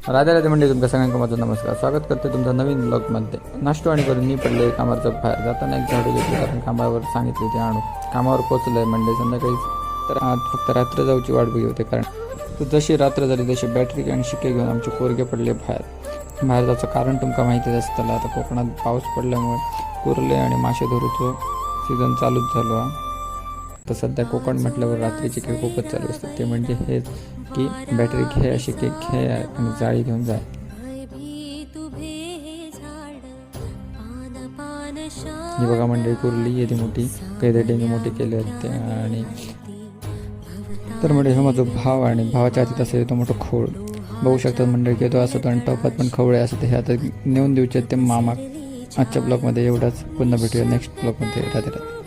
राधे राधे म्हणजे तुमच्या सगळ्यांना माझा नमस्कार. स्वागत करते तुमचा नवीन ब्लॉगमध्ये. नाश्तो आणि करून मी पडले कामावरचं बाहेर जाताना एक झाडू घेतली कारण कामावर सांगितली होती आणू. कामावर पोचलंय मंडे संध्याकाळी. तर आज फक्त रात्र जाऊची वाट बघी होते कारण तर जशी रात्र झाली तशी बॅटरी आणि शिके घेऊन आमचे पोरगे पडले बाहेर जायचं कारण तुमका माहितीच असतं. आता कोकणात पाऊस पडल्यामुळे कुर्ले आणि मासे धरूचो सीझन चालूच झालो हा. तर सध्या कोकण म्हटल्यावर रात्रीचे खेळ खूपच चालू असतात. ते म्हणजे हेच की बॅटरी घे अशी की घे आणि जाळी घेऊन जाय. ही बघा मंडळी कुर्ली येते मोठी कैदे डेंगी मोठी केली असते. आणि तर म्हणजे हा माझा भाव आणि भावाच्या हातात असेल तो मोठं खोळ बघू शकतात मंडळी की तो असतो आणि टोपात पण खवळे असते. हे आता नेऊन देऊचे ते मामा. आजच्या ब्लॉगमध्ये एवढाच. पुन्हा भेटूया नेक्स्ट ब्लॉगमध्ये. राधे राधे.